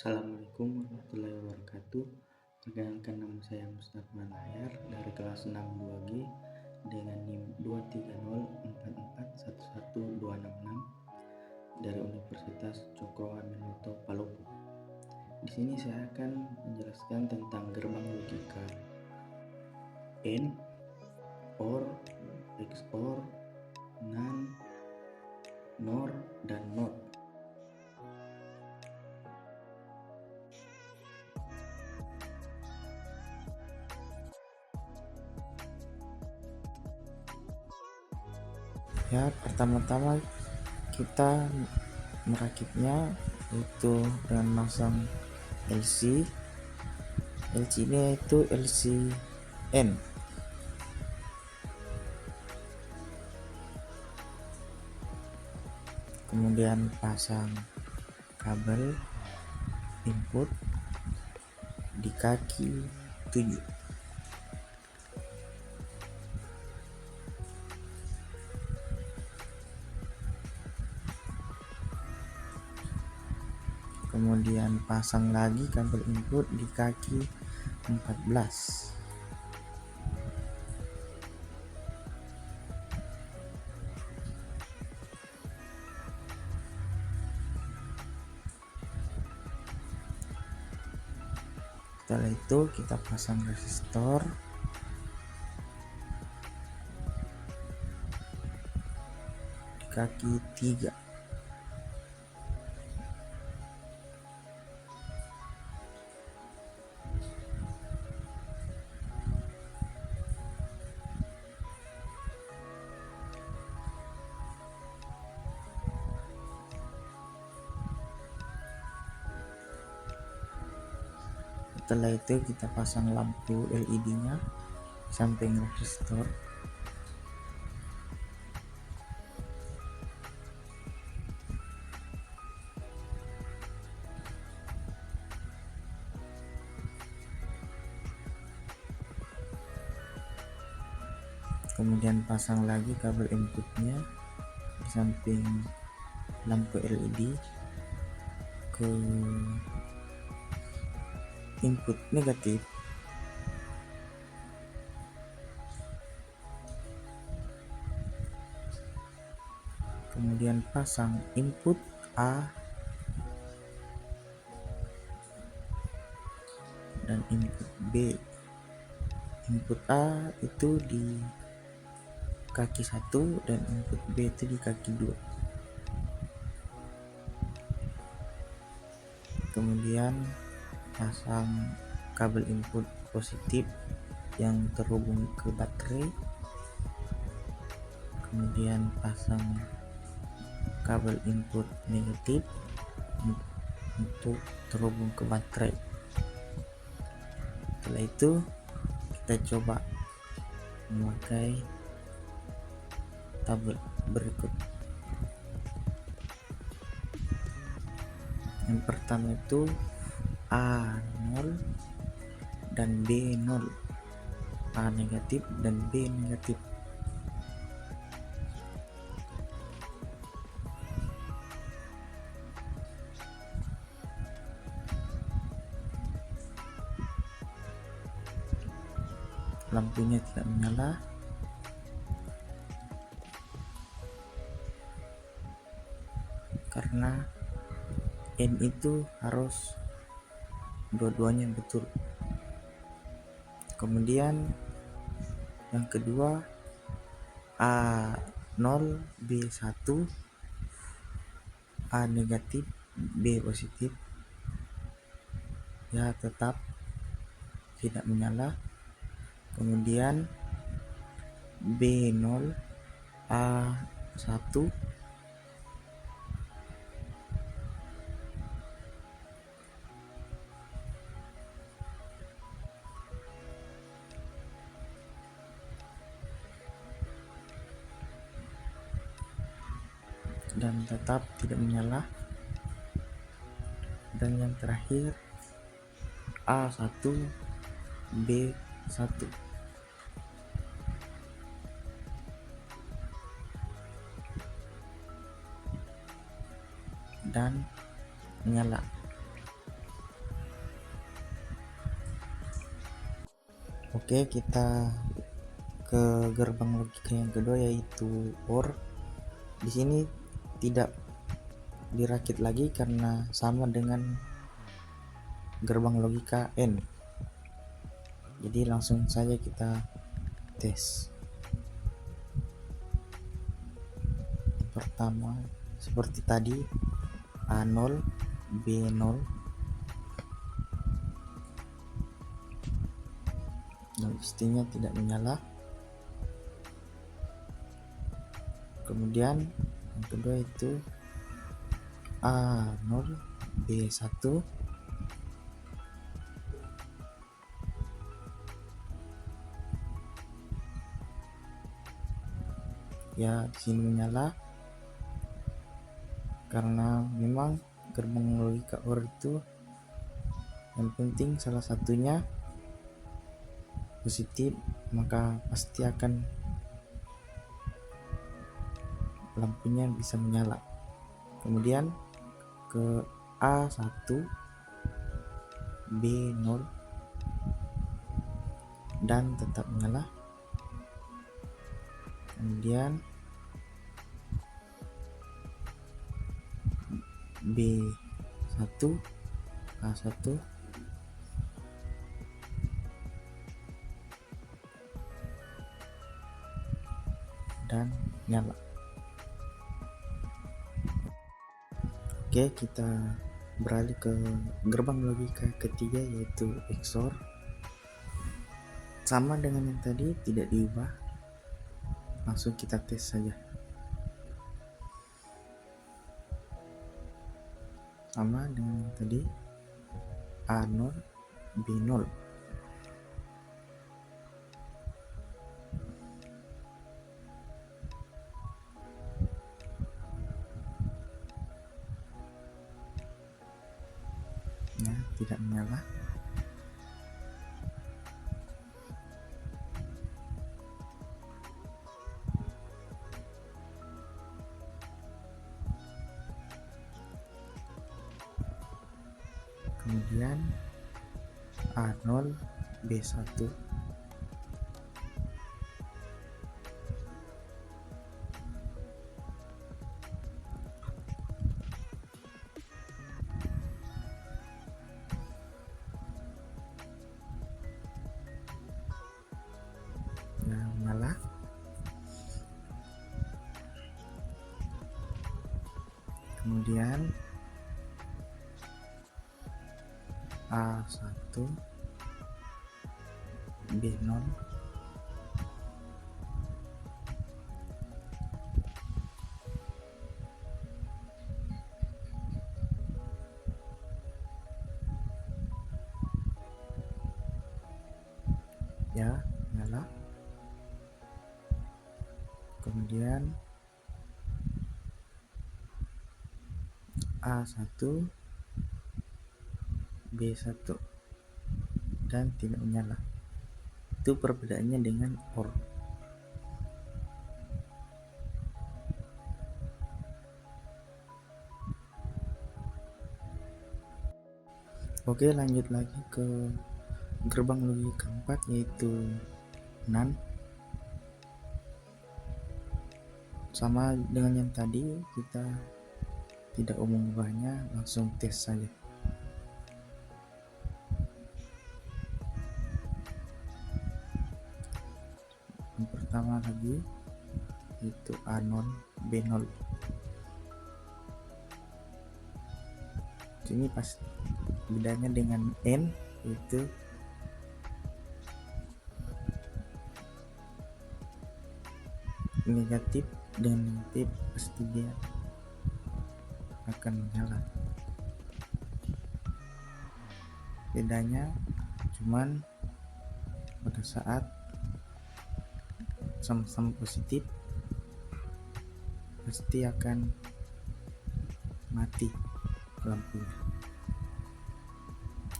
Assalamualaikum warahmatullahi wabarakatuh. Perkenalkan, nama saya Mustafa Manayar dari kelas 62G dengan NIM 23044116266 dari Universitas Cokro Aminoto Palopo. Di sini saya akan menjelaskan tentang gerbang logika AND, OR, XOR, NAND, NOR, dan NOT. Ya, pertama-tama kita merakitnya itu dengan memasang LC. LC ini yaitu LC N. Kemudian pasang kabel input di kaki 7. Kemudian pasang lagi kabel input di kaki 14. Setelah itu kita pasang resistor di kaki 3. Setelah itu kita pasang lampu LED-nya di samping resistor. Kemudian pasang lagi kabel inputnya di samping lampu LED ke input negatif. Kemudian pasang input A dan input B. Input A itu di kaki 1 dan input B itu di kaki 2. Kemudian pasang kabel input positif yang terhubung ke baterai. Kemudian pasang kabel input negatif untuk terhubung ke baterai. Setelah itu kita coba memakai tabel berikut. Yang pertama itu A0 dan B0, A negatif dan B negatif. Lampunya tidak menyala karena N itu harus dua-duanya betul. Kemudian yang kedua A0 B1, A negatif B positif, ya tetap tidak menyala. Kemudian B0 A1 dan tetap tidak menyala. Dan yang terakhir A1 B1 dan menyala. Oke, kita ke gerbang logika yang kedua, yaitu OR. Di sini tidak dirakit lagi karena sama dengan gerbang logika N. Jadi langsung saja kita tes. Pertama seperti tadi, A0 B0, dan pastinya tidak menyala. Kemudian yang kedua itu A0 B1, ya di sini menyala karena memang gerbang logika OR itu yang penting salah satunya positif, maka pasti akan lampunya bisa menyala. Kemudian ke A1 B0 dan tetap menyala. Kemudian B1 A1 dan nyala. Oke, kita beralih ke gerbang logika ketiga, yaitu XOR. Sama dengan yang tadi, tidak diubah, langsung kita tes saja. Sama dengan yang tadi, A0 B0. Ya, tidak menyala. Kemudian A0 B1, ya menyala. Kemudian A1 B0, ya nyala. Kemudian A1 B1 dan tidak menyala. Itu perbedaannya dengan OR. Oke, lanjut lagi ke gerbang logika keempat, yaitu NAND. Sama dengan yang tadi, kita tidak mengubahnya, langsung tes saja. Yang pertama lagi itu A0 B0. Ini pas bedanya dengan N, itu negatif dengan negatif pasti dia akan menyala. Bedanya cuman pada saat sama-sama positif pasti akan mati lampunya.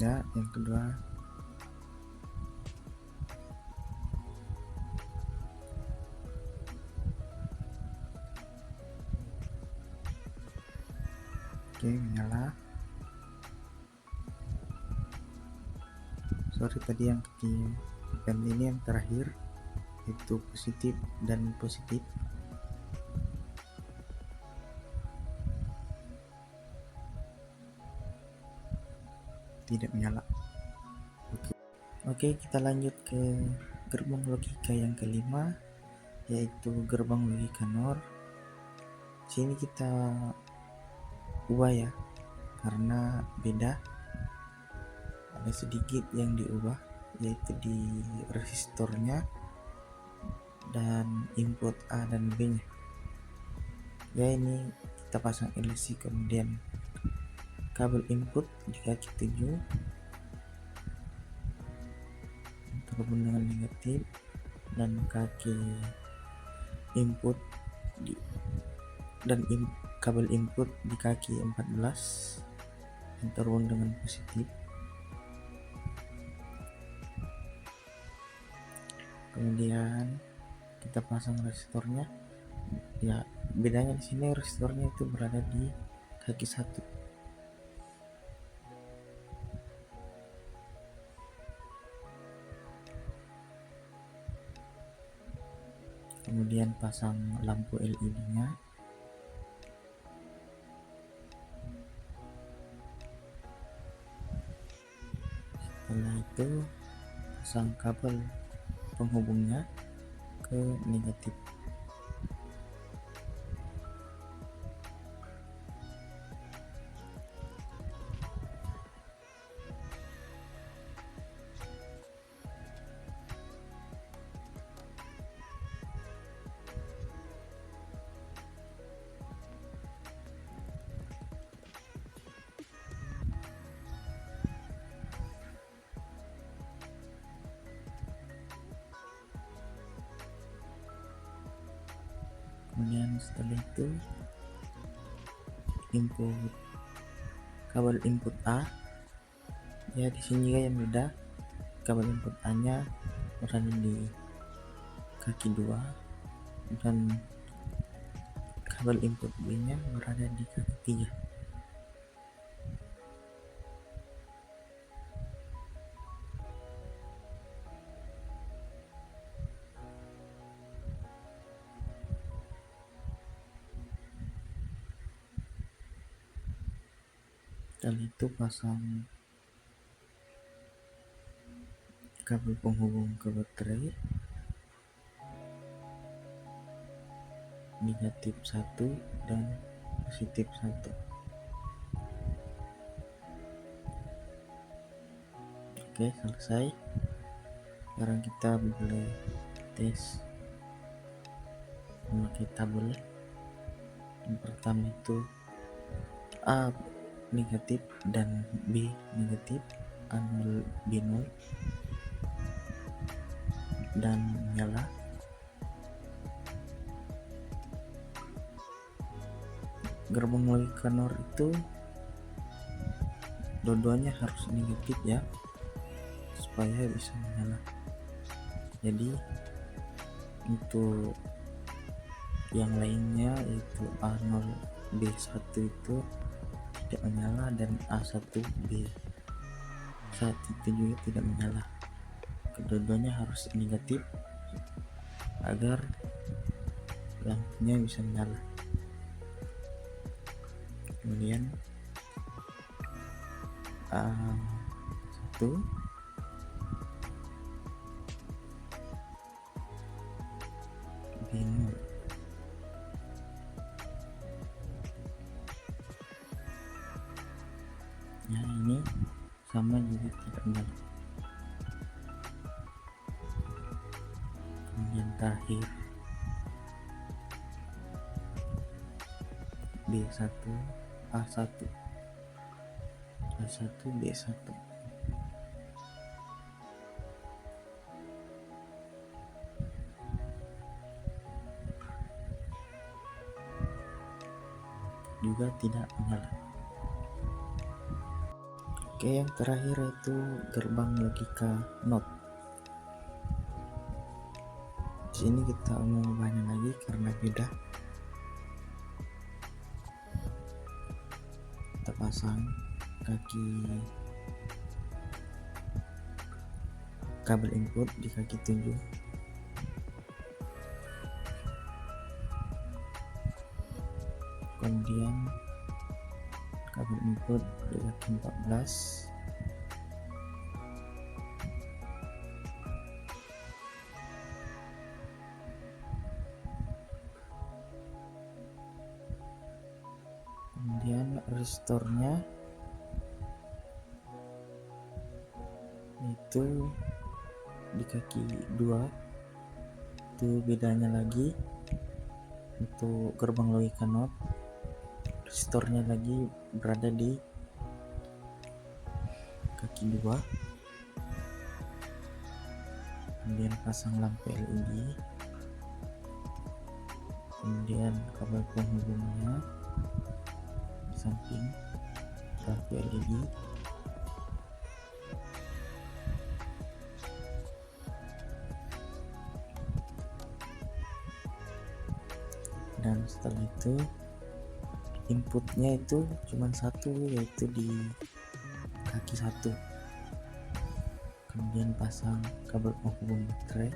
Ya, yang kedua oke, menyala. Sorry tadi yang kecil dan ini yang terakhir, itu positif dan positif. Tidak menyala. Oke, kita lanjut ke gerbang logika yang kelima, yaitu gerbang logika NOR. Sini kita ubah ya, karena beda, ada sedikit yang diubah, yaitu di resistornya dan input A dan B nya. Ya, ini kita pasang LC, kemudian kabel input di kaki 7 terhubung dengan negatif, dan kaki input kabel input di kaki 14 yang terhubung dengan positif. Kemudian kita pasang resistornya. Ya, bedanya di sini resistornya itu berada di kaki 1. Kemudian pasang lampu LED-nya. Setelah itu pasang kabel penghubungnya ke negatif. Kemudian setelah itu kabel input A, ya di sini juga yang beda, kabel input A nya berada di kaki 2 dan kabel input B nya berada di kaki 3. Setelah itu pasang kabel penghubung ke baterai, negatif 1 dan positif 1. Oke, selesai. Sekarang kita boleh tes memakai tabel. Yang pertama itu A negatif dan B negatif, A0 B0, dan nyala. Gerbang logika NOR itu dua-duanya harus negatif ya, supaya bisa menyala. Jadi untuk yang lainnya yaitu A0 B1 itu tidak menyala, dan A1 B1 itu juga tidak menyala. Kedua-duanya harus negatif agar lampunya bisa menyala. Kemudian A1 B0. Ya, ini sama juga tidak menyala. Kemudian terakhir B1 A1 B1. juga tidak menyala. Oke, yang terakhir itu gerbang logika NOT. Di sini kita mengubahnya lagi karena beda. Kita pasang kabel input di kaki 7. Kemudian kabel input di kaki 14. Kemudian resistornya itu di kaki 2. Itu bedanya lagi, untuk gerbang logika NOR resistornya lagi berada di kaki 2. Kemudian pasang lampu LED, kemudian kabel penghubungnya di samping lampu LED. Dan setelah itu inputnya itu cuma satu, yaitu di kaki 1. Kemudian pasang kabel penghubung baterai.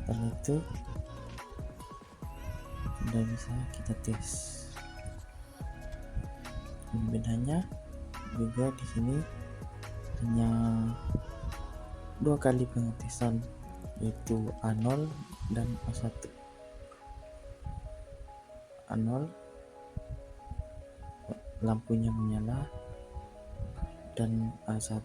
Setelah itu sudah bisa kita tes. Dan bedanya juga di sini hanya 2 kali pengetesan, yaitu A0 dan A1. A0 lampunya menyala, dan A1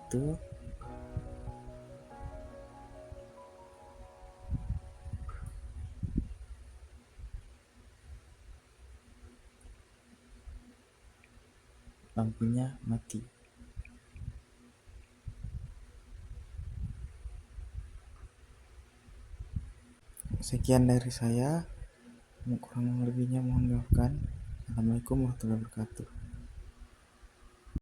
lampunya mati. Sekian dari saya, kurang lebihnya mohon dimaafkan. Assalamualaikum warahmatullahi wabarakatuh.